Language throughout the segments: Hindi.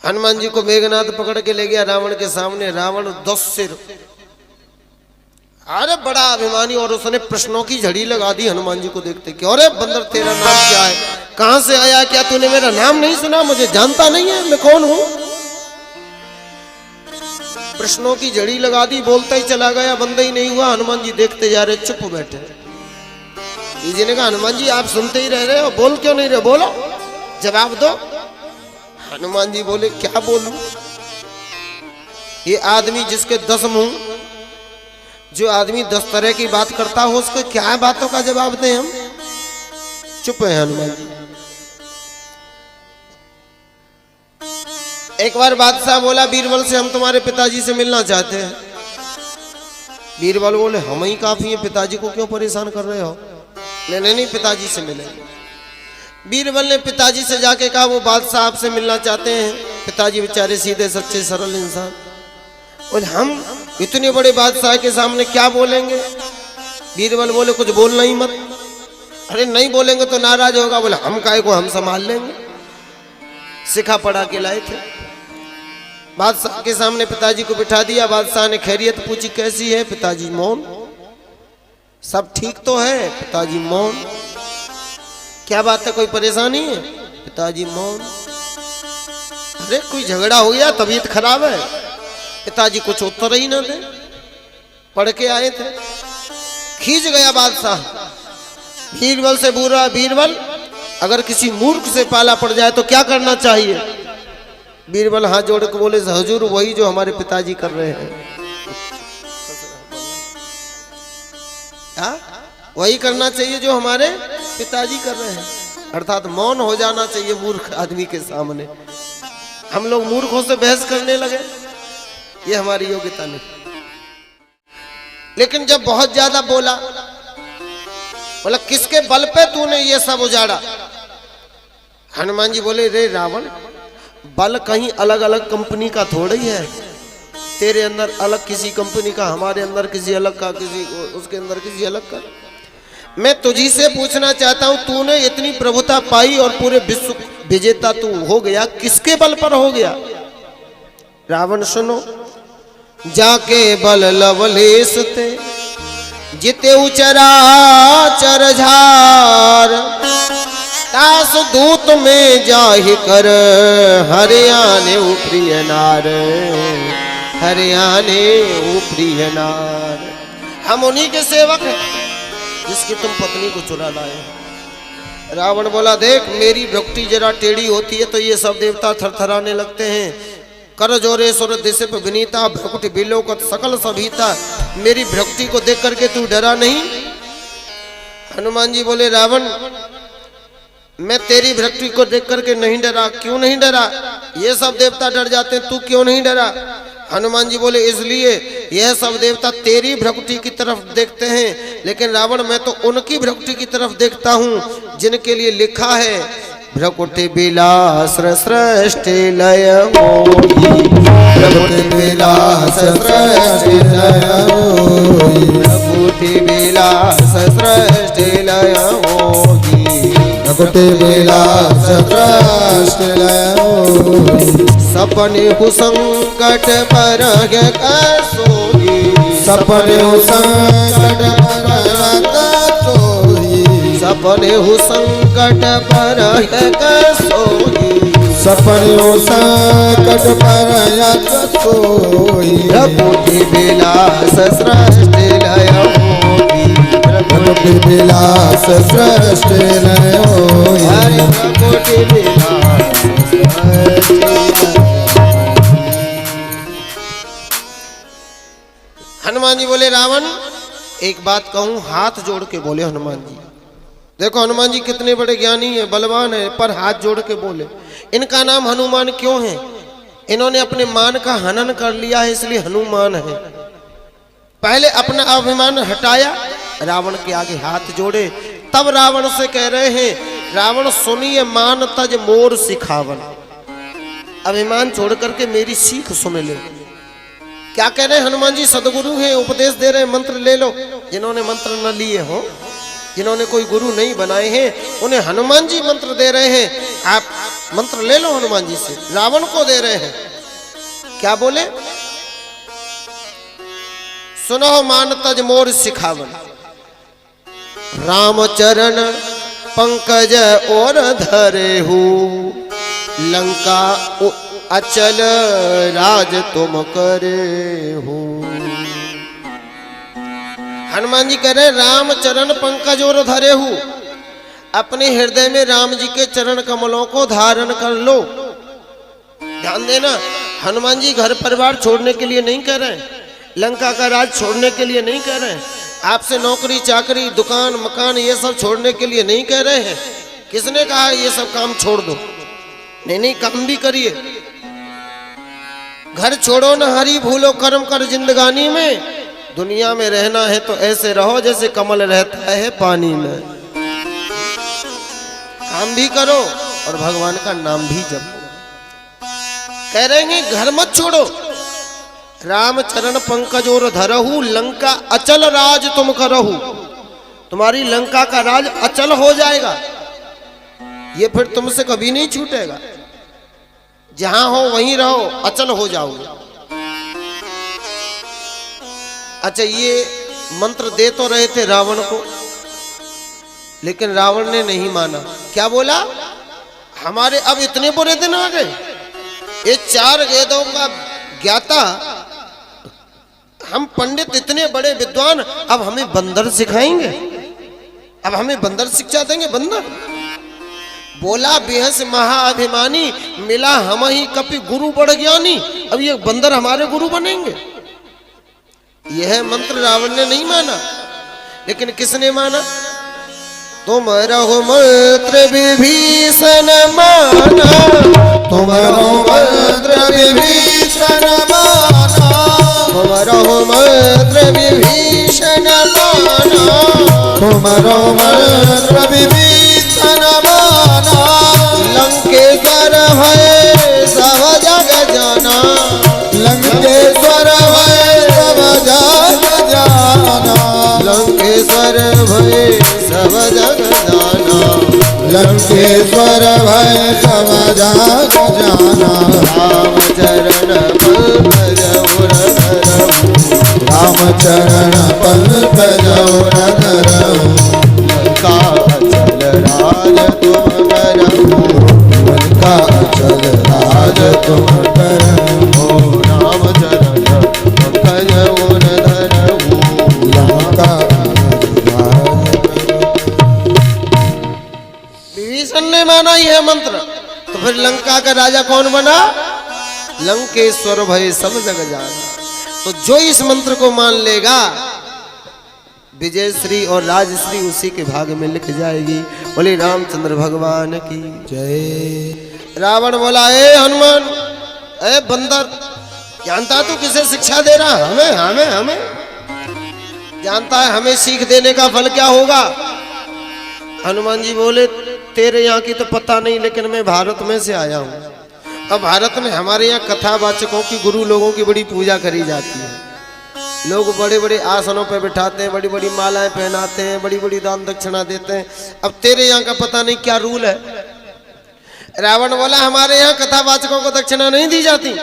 हनुमान जी को मेघनाथ पकड़ के ले गया रावण के सामने। रावण 10 सिर, अरे बड़ा अभिमानी, और उसने प्रश्नों की झड़ी लगा दी हनुमान जी को देखते। क्यों अरे बंदर, तेरा नाम क्या है, कहां से आया, क्या तूने मेरा नाम नहीं सुना, मुझे जानता नहीं है, मैं कौन हूं। प्रश्नों की झड़ी लगा दी, बोलता ही चला गया, बंदा ही नहीं हुआ। हनुमान जी देखते जा रहे, चुप बैठे। जी ने कहा हनुमान जी आप सुनते ही रह रहे हो, बोल क्यों नहीं रहे, बोलो जवाब दो। हनुमान जी बोले क्या बोलूं, ये आदमी जिसके 10 मुंह, जो आदमी 10 तरह की बात करता हो, उसको क्या बातों का जवाब दें हम। चुप है हनुमान जी। एक बार बादशाह बोला बीरबल से, हम तुम्हारे पिताजी से मिलना चाहते हैं। बीरबल बोले हम ही काफी है, पिताजी को क्यों परेशान कर रहे हो। नहीं, पिताजी से मिले। बीरबल ने पिताजी से जाके कहा वो बादशाह आपसे मिलना चाहते हैं। पिताजी बेचारे सीधे सच्चे सरल इंसान, बोले हम इतने बड़े बादशाह के सामने क्या बोलेंगे। बीरबल बोले कुछ बोलना ही मत। अरे नहीं बोलेंगे तो नाराज होगा। बोले हम काहे को, हम संभाल लेंगे। सिखा पढ़ा के लाए थे। बादशाह के सामने पिताजी को बिठा दिया। बादशाह ने खैरियत पूछी, कैसी है। पिताजी मौन। सब ठीक तो है। पिताजी मौन। क्या बात है, कोई परेशानी है। पिताजी मौन। अरे कोई झगड़ा हो गया, तबीयत खराब है। पिताजी कुछ उत्तर ही ना दे, पढ़ के आए थे। खींच गया बादशाह। बीरबल से बुरा, बीरबल अगर किसी मूर्ख से पाला पड़ जाए तो क्या करना चाहिए। बीरबल हाथ जोड़ के बोले हुजूर वही जो हमारे पिताजी कर रहे हैं। वही करना चाहिए जो हमारे पिताजी कर रहे हैं, अर्थात मौन हो जाना चाहिए मूर्ख आदमी के सामने। हम लोग मूर्खों से बहस करने लगे, ये हमारी योग्यता नहीं। लेकिन जब बहुत ज्यादा बोला, बोला किसके बल पे तूने ये सब उजाड़ा। हनुमान जी बोले रे रावण, बल कहीं अलग अलग कंपनी का थोड़ा ही है। तेरे अंदर अलग किसी कंपनी का, हमारे अंदर किसी अलग का, किसी उसके अंदर किसी अलग का। मैं तुझी से पूछना चाहता हूं, तूने इतनी प्रभुता पाई और पूरे विश्व विजेता तू हो गया, किसके बल पर हो गया। रावण सुनो, जाके बल लवलेश ते जिते उचरा चरझार, दास दूत में जाहि कर हरियाणे प्रिय नार, हरियाणे प्रिय नार। हम उन्हीं के सेवक हैं जिसकी तुम पत्नी को चुरा लाए। रावण बोला देख मेरी भक्ति जरा टेढ़ी होती है तो ये सब देवता थरथराने लगते हैं। कर जोरे सुर दिशप विनीता, भ्रकुट बिलोकत सकल सभीता। मेरी भक्ति को देख करके तू डरा नहीं। हनुमान जी बोले रावण, मैं तेरी भक्ति को देख करके नहीं डरा। क्यों नहीं डरा, ये सब देवता डर जाते हैं, तू क्यों नहीं डरा। हनुमान जी बोले इसलिए यह सब देवता तेरी भक्ति की तरफ देखते हैं, लेकिन रावण मैं तो उनकी भक्ति की तरफ देखता हूं जिनके लिए लिखा है भ्रकुटि विलास सृष्टि लय मोहि, भ्रकुटि विलास सृष्टि लय मोहि, भ्रकुटि विलास सृष्टि लय मोहि, भ्रकुटि विलास सृष्टि लय मोहि। सपने हु संकट परग सोई, सपने हु संकट परग सोई, सपने हु संकट परग सोई, सपने हु संकट परग सोई। भ्रकुटि विलास सृष्टि लय मोहि, भ्रकुटि विलास सृष्टि लय मोहि, भ्रकुटि विलास सृष्टि लय। हनुमान जी बोले रावण एक बात कहूं, हाथ जोड़ के बोले हनुमान जी। देखो हनुमान जी कितने बड़े ज्ञानी है, बलवान है, पर हाथ जोड़ के बोले। इनका नाम हनुमान क्यों है, इन्होंने अपने मान का हनन कर लिया है इसलिए हनुमान है। पहले अपना अभिमान हटाया, रावण के आगे हाथ जोड़े, तब रावण से कह रहे हैं रावण सुनिए मान तज मोर सिखावन। अभिमान छोड़ करके मेरी सीख सुन ले। क्या कह रहे हैं हनुमान जी, सदगुरु हैं, उपदेश दे रहे हैं, मंत्र ले लो। जिन्होंने मंत्र न लिए हो, जिन्होंने कोई गुरु नहीं बनाए हैं, उन्हें हनुमान जी मंत्र दे रहे हैं। आप मंत्र ले लो हनुमान जी से, रावण को दे रहे हैं। क्या बोले? सुनो मान तज मोर सिखावन, राम चरण पंकज और धरे हूँ, लंका अचल राज तुम करे हो। हनुमान जी कह रहे राम चरण पंकज और धरे हूँ, अपने हृदय में राम जी के चरण कमलों को धारण कर लो। ध्यान देना, हनुमान जी घर परिवार छोड़ने के लिए नहीं कह रहे हैं, लंका का राज छोड़ने के लिए नहीं कह रहे हैं, आपसे नौकरी चाकरी दुकान मकान ये सब छोड़ने के लिए नहीं कह रहे हैं। किसने कहा ये सब काम छोड़ दो? नहीं नहीं, काम भी करिए। घर छोड़ो न हरी भूलो कर्म कर जिंदगानी में, दुनिया में रहना है तो ऐसे रहो जैसे कमल रहता है पानी में। काम भी करो और भगवान का नाम भी जपो। कह रहे हैं घर मत छोड़ो, राम चरण पंकज और धरहु, लंका अचल राज तुम करहु, तुम्हारी लंका का राज अचल हो जाएगा, ये फिर तुमसे कभी नहीं छूटेगा। जहां हो वहीं रहो, अचल हो जाओगे। अच्छा, ये मंत्र दे तो रहे थे रावण को, लेकिन रावण ने नहीं माना। क्या बोला? हमारे अब इतने बुरे दिन आ गए, ये 4 वेदों का ज्ञाता, हम पंडित इतने बड़े विद्वान, अब हमें बंदर सिखाएंगे, अब हमें बंदर शिक्षा देंगे? बंदर बोला बेहस महाअभिमानी, मिला हम ही कपि गुरु बड़ ज्ञानी, अब ये बंदर हमारे गुरु बनेंगे? यह मंत्र रावण ने नहीं माना, लेकिन किसने माना? तुम रहो मंत्र विभीषण माना, तुम रहो मंत्र विभीषण माना, तुम रहो मंत्र विभीषण माना, तुम रहो मंत्र विभीषण माना, लंकेश्वर है सब जग जाना, लंकेश्वर है सब जग जाना, लंकेश्वर भय सब जग जाना, लंकेश्वर भय सब जग जाना, राम चरण पंकज और धरहु, राम चरण पंकज और धरहु, लंका अचल राज तुम करहु, लंका अचल राज तुम करहु, राम चरण पंकज और धरहु, लंका। विभीषण ने माना यह मंत्र, तो फिर लंका का राजा कौन बना? लंकेश्वर भय सब जग जाना। तो जो इस मंत्र को मान लेगा, विजय श्री और राजश्री उसी के भाग में लिख जाएगी। बोले रामचंद्र भगवान की जय। रावण बोला, ए हनुमान, ए बंदर, जानता तू किसे शिक्षा दे रहा? हमें हमें हमें जानता है हमें सीख देने का फल क्या होगा? हनुमान जी बोले, तेरे यहाँ की तो पता नहीं, लेकिन मैं भारत में से आया हूँ। अब भारत में हमारे यहाँ कथावाचकों की, गुरु लोगों की बड़ी पूजा करी जाती है। लोग बड़े बड़े आसनों पर बिठाते हैं, बड़ी बड़ी मालाएं पहनाते हैं, बड़ी बड़ी दान दक्षिणा देते हैं। अब तेरे यहाँ का पता नहीं क्या रूल है। रावण बोला, हमारे यहाँ कथावाचकों को दक्षिणा नहीं दी जाती।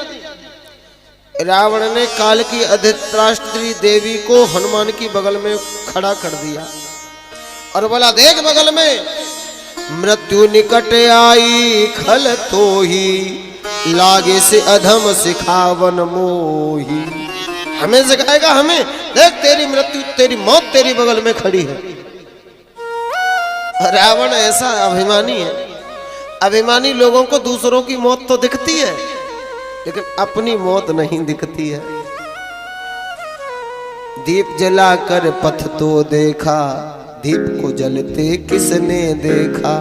रावण ने काल की अधित्राष्ट्री देवी को हनुमान की बगल में खड़ा कर दिया और बोला, देख बगल में मृत्यु निकट आई खल तो ही, लागे से अधम सिखावन मोही। हमें सिखाएगा? हमें? देख तेरी मृत्यु, तेरी मौत तेरी बगल में खड़ी है। रावण ऐसा अभिमानी है। अभिमानी लोगों को दूसरों की मौत तो दिखती है, लेकिन अपनी मौत नहीं दिखती है। दीप जलाकर पथ तो देखा, दीप को जलते किसने देखा?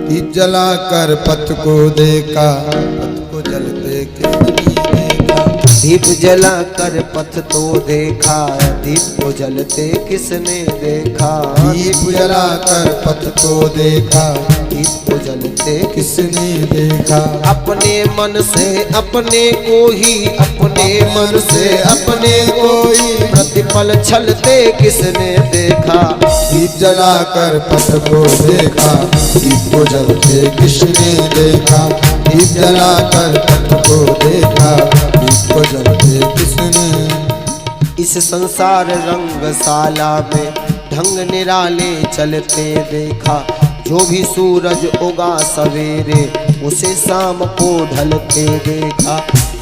दीप जलाकर पथ को देखा, पथ को जलते किसने देखा? दीप जलाकर पथ तो देखा, दीप को जलते किसने देखा? दीप जलाकर पथ को देखा, दीप को जलते चलते किसने देखा। अपने मन से अपने को ही, अपने मन से अपने को ही प्रतिपल छलते किसने देखा। दीप जलाकर पथ को देखा, दीप को जलते किसने देखा। दीप जलाकर पथ को देखा, दीप को जलते किसने। इस संसार रंगशाला में ढंग निराले चलते देखा। जो भी सूरज उगा सवेरे उसे शाम को ढलते देखा।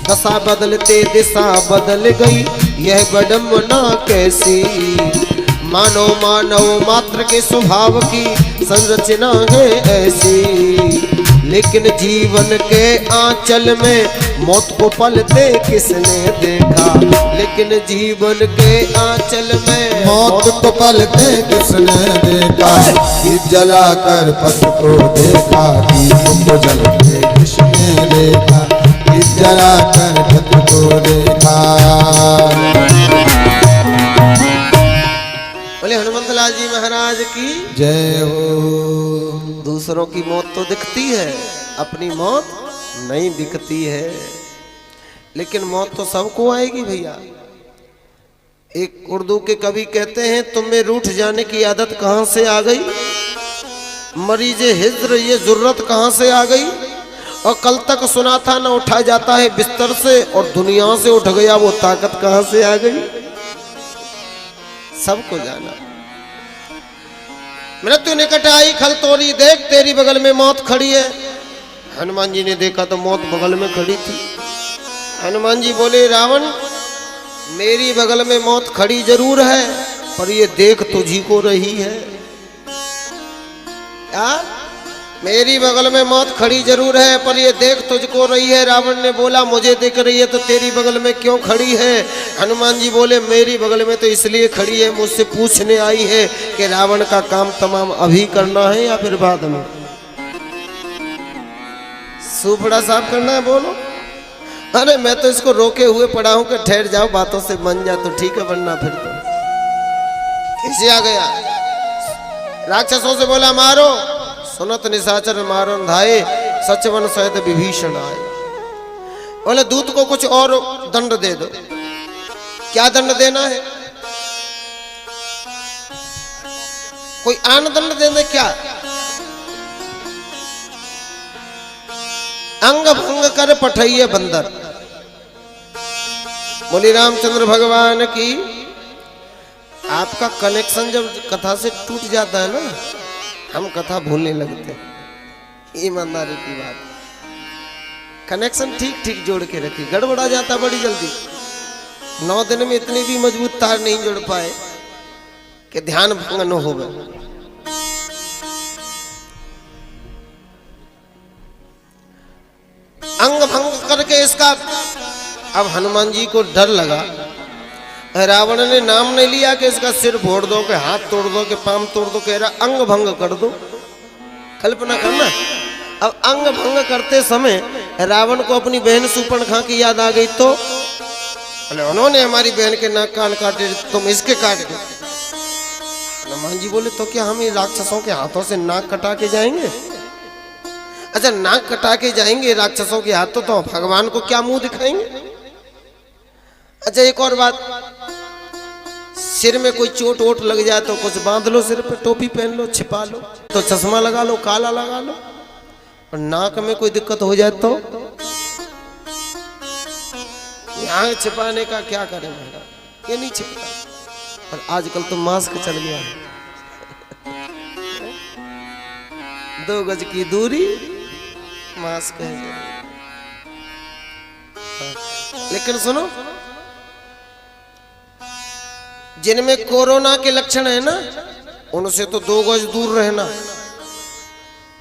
दशा बदलते दिशा बदल गई यह विडंबना कैसी। मानव मानव मात्र के स्वभाव की संरचना है ऐसी। लेकिन जीवन के आंचल में मौत को पलते किसने देखा। लेकिन जीवन के आंचल में मौत को पलते किसने देखा। दीप जलाकर पथ को देखा, दीप को जलते किसने देखा। दीप जलाकर पथ को देखा। बोले हनुमंतलाल जी महाराज की जय हो। दूसरों की मौत तो दिखती है, अपनी मौत नहीं दिखती है। लेकिन मौत तो सबको आएगी भैया। एक उर्दू के कवि कहते हैं, तुम में रूठ जाने की आदत कहां से आ गई। मरीजे हिज्र ये जरूरत कहां से आ गई। और कल तक सुना था ना उठा जाता है बिस्तर से, और दुनिया से उठ गया वो ताकत कहां से आ गई। सबको जाना। मृत्यु निकट आई खल तोरी, देख तेरी बगल में मौत खड़ी है। हनुमान जी ने देखा तो मौत बगल में खड़ी थी। हनुमान जी बोले, रावण मेरी बगल में मौत खड़ी जरूर है, पर ये देख तुझी को रही है। यार मेरी बगल में मौत खड़ी जरूर है, पर ये देख तुझको रही है। रावण ने बोला, मुझे देख रही है तो तेरी बगल में क्यों खड़ी है। हनुमान जी बोले, मेरी बगल में तो इसलिए खड़ी है, मुझसे पूछने आई है कि रावण का काम तमाम अभी करना है या फिर बाद में। सुपड़ा साफ करना है, बोलो। अरे मैं तो इसको रोके हुए पड़ा हूं कि ठहर जाओ, बातों से मन जा तो ठीक है, वरना फिर तो कैसे आ गया। राक्षसों से बोला, मारो। सुनत निशाचर मारन धाये, सचवन सहित विभीषण आए। बोले दूत को कुछ और दंड दे दो। क्या दंड देना है। कोई आन दंड दे दे क्या। अंग भंग कर पठइये बंदर। बोली रामचंद्र भगवान की। आपका कनेक्शन जब कथा से टूट जाता है ना, हम कथा भूलने लगते हैं। ईमानदारी की बात, कनेक्शन ठीक ठीक जोड़ के रखी, गड़बड़ा जाता बड़ी जल्दी। 9 दिन में इतनी भी मजबूत तार नहीं जोड़ पाए कि ध्यान भंग न हो गए। अंग भंग करके इसका, अब हनुमान जी को डर लगा। रावण ने नाम नहीं लिया कि इसका सिर फोड़ दो, कि हाथ तोड़ दो, कि पांव तोड़ दो, कह रहा अंग भंग कर दो। कल्पना करना। अब अंग भंग करते समय रावण को अपनी बहन सूर्पणखा की याद आ गई तो बोले, उन्होंने हमारी बहन के नाक कान काटे, तुम इसके काट दो। हनुमान जी बोले, तो क्या हम इन राक्षसों के हाथों से नाक कटा के जाएंगे। अच्छा नाक कटा के जाएंगे राक्षसों के हाथों, तो भगवान को क्या मुंह दिखाएंगे। अच्छा एक और बात, सिर में कोई चोट वोट लग जाए तो कुछ बांध लो सिर पे, टोपी पहन लो, छिपा लो, तो चश्मा लगा लो, काला लगा लो। और नाक में कोई दिक्कत हो जाए तो यहाँ छिपाने का क्या करें महाराज, ये नहीं छिपता। और आजकल तो मास्क चल गया है। 2 गज की दूरी मास्क है। लेकिन सुनो, जिनमें कोरोना के लक्षण है ना, उनसे तो 2 गज दूर रहना।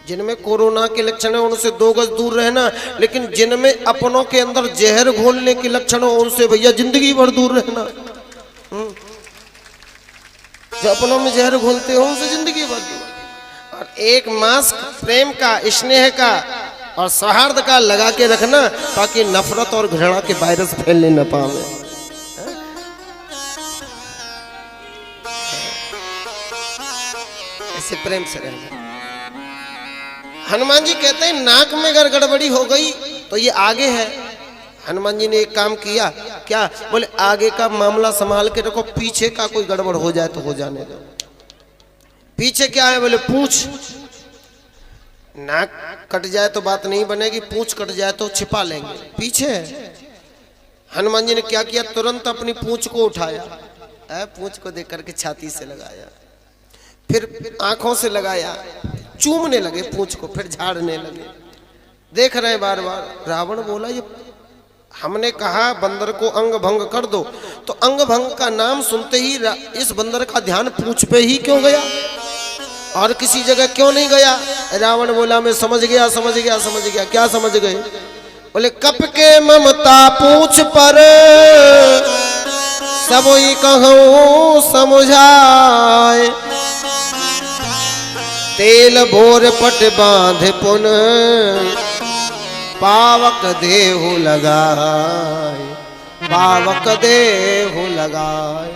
जिनमें कोरोना के लक्षण है उनसे 2 गज दूर रहना। लेकिन जिनमें अपनों के अंदर जहर घोलने के लक्षण हो, उनसे भैया जिंदगी भर दूर रहना। जो अपनों में जहर घोलते हो उनसे जिंदगी भर दूर। और एक मास्क प्रेम का, स्नेह का और सौहार्द का लगा के रखना, ताकि नफरत और घृणा के वायरस फैलने न पावे। ऐसे प्रेम से रहना। हनुमान जी कहते हैं नाक में अगर गड़बड़ी हो गई तो ये आगे है। हनुमान जी ने एक काम किया, क्या? बोले आगे का मामला संभाल के रखो, पीछे का कोई गड़बड़ हो जाए तो हो जाने दो। पीछे क्या है? बोले पूंछ। नाक कट जाए तो बात नहीं बनेगी, पूंछ कट जाए तो छिपा लेंगे, पीछे है। हनुमान जी ने क्या किया? तुरंत अपनी पूंछ को उठाया, पूंछ को देख करके छाती से लगाया, फिर आंखों से लगाया, चूमने लगे पूंछ को, फिर झाड़ने लगे। देख रहे बार बार। रावण बोला ये हमने कहा बंदर को अंग भंग कर दो, तो अंग भंग का नाम सुनते ही इस बंदर का ध्यान पूंछ पे ही क्यों गया और किसी जगह क्यों नहीं गया? रावण बोला मैं समझ गया समझ गया समझ गया। क्या समझ गए? बोले कप के ममता पूंछ पर सबोई कहूं समझाए, तेल भोर पट बांध पुन पावक देहु लगाए, पावक देहु लगाए।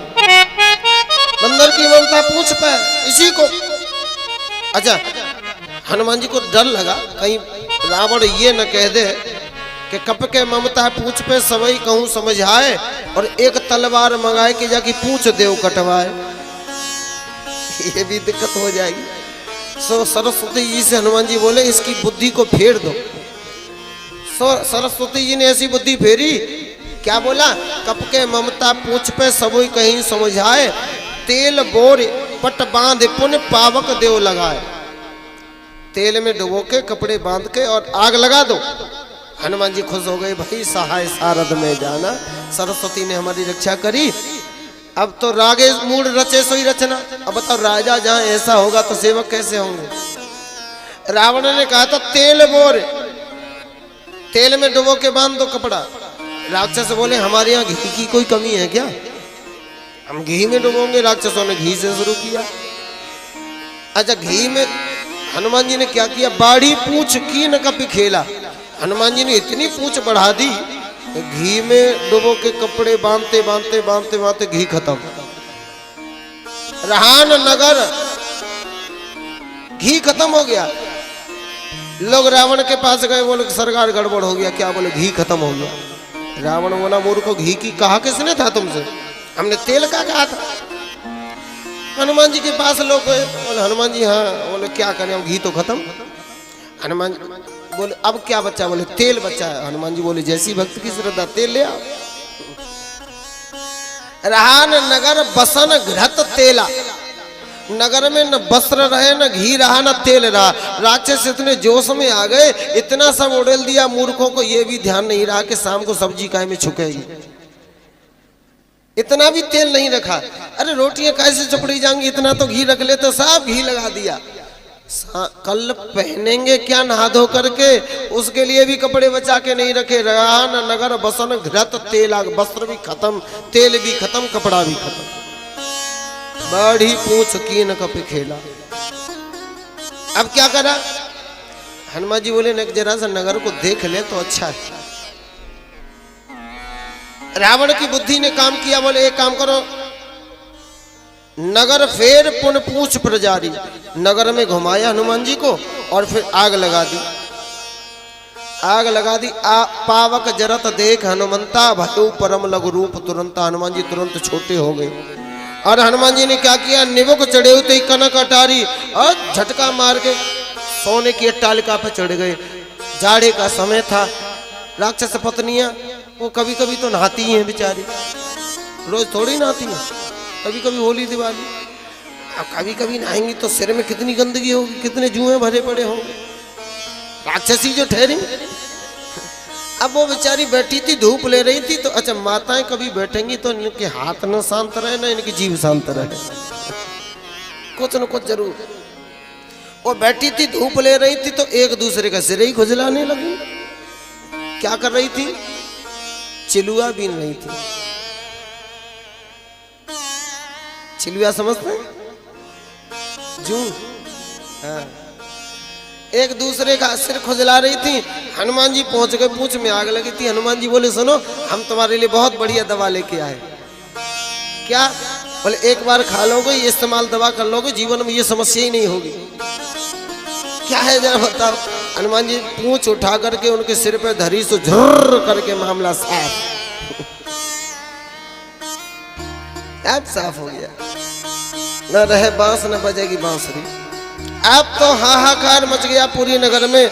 बंदर की ममता पूंछ पे, इसी को। अच्छा, हनुमान जी को डर लगा कहीं रावण ये न कह दे कि कप के ममता पूंछ पे सबई कहूं समझाए और एक तलवार मंगाए कि जाके पूंछ देव कटवाए, ये भी दिक्कत हो जाएगी। सो सरस्वती जी से हनुमान जी बोले इसकी बुद्धि को फेर दो। सरस्वती जी ने ऐसी बुद्धि फेरी, क्या बोला? कप के ममता पूंछ पे सबई कहीं समझाए, तेल बोर पट बांध पुन पावक देव लगाए। तेल में डुबो के कपड़े बांध के और आग लगा दो। हनुमान जी खुश हो गए, भाई सहाय सारद में जाना, सरस्वती ने हमारी रक्षा करी। अब तो रागे मूड रचे सोई रचना। अब बताओ राजा जहां ऐसा होगा तो सेवक कैसे होंगे? रावण ने कहा था तेल बोर, तेल में डुबो के बांध दो कपड़ा। राक्षस बोले हमारे यहाँ घी की कोई कमी है क्या? हम घी में डुबोंगे। राक्षसों ने घी से शुरू किया। अच्छा, घी में हनुमान जी ने क्या किया? बाड़ी पूंछ की न कभी खेला। हनुमान जी ने इतनी पूंछ बढ़ा दी, घी में डुबो के कपड़े बांधते बांधते बांधते बांधते घी खत्म। रहान नगर घी खत्म हो गया। लोग रावण के पास गए, बोले सरकार गड़बड़ हो गया। क्या? बोले घी खत्म हो गया। रावण बोला मूर्खो, घी की कहा किसने था तुमसे? हमने तेल का कहा था। हनुमान जी के पास लोग गए, बोले हनुमान जी हाँ। बोले क्या करें, घी तो खत्म। हनुमान बोले अब क्या बच्चा? बोले तेल बच्चा है। हनुमान जी बोले जैसी भक्त की श्रद्धा, तेल ले आओ। रहान नगर बसन घृत तेला, नगर में न वस्त्र रहे न घी रहा न तेल रहा। राक्षस इतने जोश में आ गए, इतना सब उड़ेल दिया। मूर्खों को यह भी ध्यान नहीं रहा कि शाम को सब्जी काय में छुकेगी, इतना भी तेल नहीं रखा। अरे रोटियां कैसे चपड़ी जाएंगी, इतना तो घी रख ले, तो सब घी लगा दिया। कल पहनेंगे क्या नहा धो करके, उसके लिए भी कपड़े बचा के नहीं रखे। रहान नगर बसन घृत तेला, वस्त्र भी खत्म, तेल भी खत्म, कपड़ा भी खत्म। बड़ी पूंछ की न कप खेला। अब क्या करा? हनुमान जी बोले जरा सा नगर को देख ले तो अच्छा है। रावण की बुद्धि ने काम किया। बोले एक काम करो, नगर फेर पुन पूछ प्रजारी। नगर में घुमाया हनुमान जी को और फिर आग लगा दी। आग लगा दी। पावक जरत देख हनुमंता, भयउ परम लघु रूप तुरंत। हनुमान जी तुरंत छोटे हो गए। और हनुमान जी ने क्या किया? निबुक चढ़े हुए कनक अटारी और झटका मार के सोने की अट्टालिका पर चढ़ गए। जाड़े का समय था। राक्षस पत्नियां वो कभी कभी तो नहाती हैं बेचारी, रोज थोड़ी नहाती हैं, कभी कभी होली दिवाली। अब कभी कभी नहाएंगी तो सिर में कितनी गंदगी होगी, कितने जुएं भरे पड़े होंगे, राक्षसी जो ठहरी। अब वो बेचारी बैठी थी, धूप ले रही थी। तो अच्छा, माताएं कभी बैठेंगी तो इनके हाथ न शांत रहे ना इनकी जीभ शांत रहे, कुछ न कुछ जरूर। वो बैठी थी, धूप ले रही थी, तो एक दूसरे का सिर ही खुजलाने लगी। क्या कर रही थी? चिलुआ बीन रही थी। चिलुआ समझते हैं? जू। हाँ, एक दूसरे का सिर खुजला रही थी। हनुमान जी पहुंच गए, पूंछ में आग लगी थी। हनुमान जी बोले सुनो, हम तुम्हारे लिए बहुत बढ़िया दवा लेके आए। क्या? बोले एक बार खा लोगे, इस्तेमाल दवा कर लोगे, जीवन में ये समस्या ही नहीं होगी। क्या है जरा बताओ। हनुमान जी पूंछ उठा करके उनके सिर पे धरी सो झुर्र करके मामला साफ। अब साफ हो गया, न रहे बांस न बजेगी बांसुरी। अब तो हाहाकार मच गया पूरी नगर में,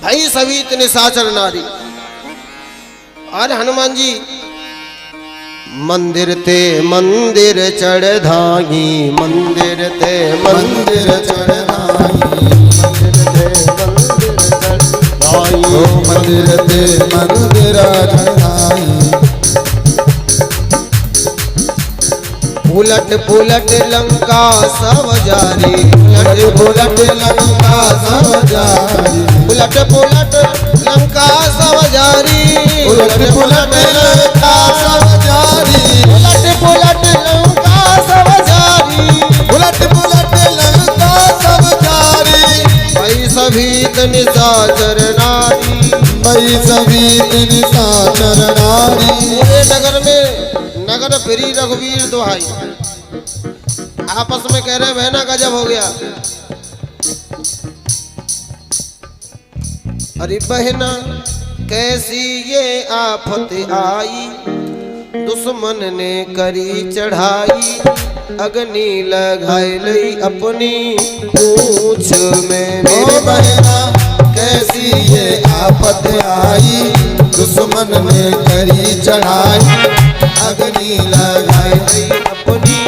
भाई सभी इतने साचर नारी। और हनुमान जी मंदिर ते मंदिर चढ़ धागी, मंदिर ते मंदिर चढ़ धागी, मंदिर ते मंदिर चढ़ धागी। उलट पुलट लंका सब जारी, उलट पुलट लंका सब जारी, उलट पुलट लंका सब जारी, उलट पुलट लंका सब जारी, उलट पुलट लंका सब जारी, उलट पुलट लंका सब जारी। भाई सभी तनि साचर नारी, भाई सभी दिन साचर नारी। पूरे नगर में नगर फिरी रघुवीर दुहाई, आपस में कह रहे बहना गजब हो गया। अरे बहना कैसी ये आफत आई, दुश्मन ने करी चढ़ाई, अग्नि लगाई लई अपनी पूंछ में। ओ बहना कैसी ये आफत आई, दुश्मन ने करी चढ़ाई, अग्नि लगाई लई अपनी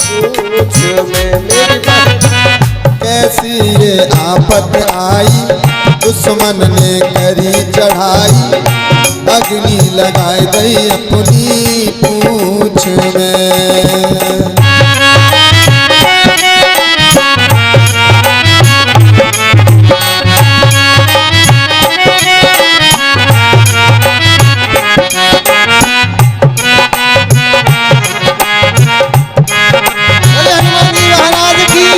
पूंछ में। मेरी बहना कैसी ये आफत आई, दुश्मन ने करी चढ़ाई, अग्नि लगाई गई अपनी पूंछ में। हनुमान जी महाराज की।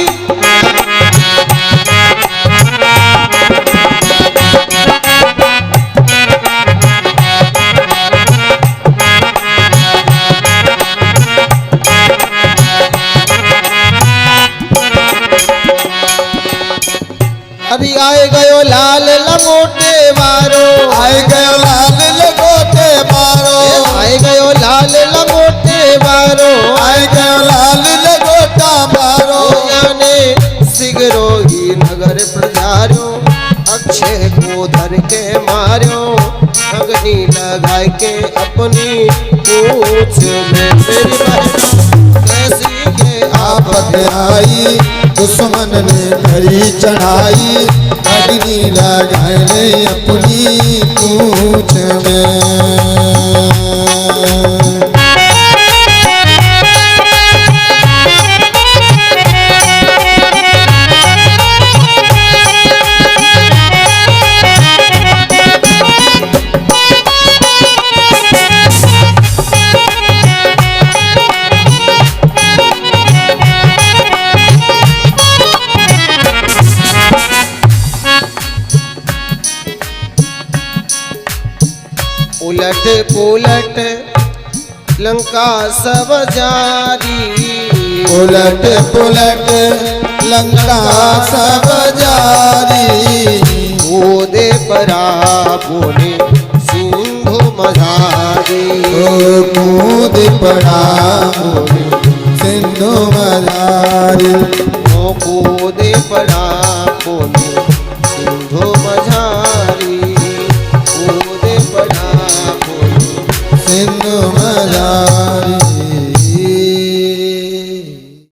अभी आए गयो लाल लंगोटे मारो, आए गयो लाल लंगोटे मारो, आए गयो लाल लंगोटे मारो, आए गयो लाल लंगोटा मारो। याने सिगरो ही नगर प्रजारो, अक्षय को धर के मारो, अग्नि लगाए के अपनी पूंछ में। मेरी बहना कैसी ये आफत आई, दुश्मन ने करी चढ़ाई, अग्नि लगाए अपनी पूंछ में। उलट पुलट लंका सब जारी, उलट पुलट लंका सब जारी, कूदे परा बोले सिंधु मझारी, ओ कूद पड़ा बोले सिंधु मझारी, कूद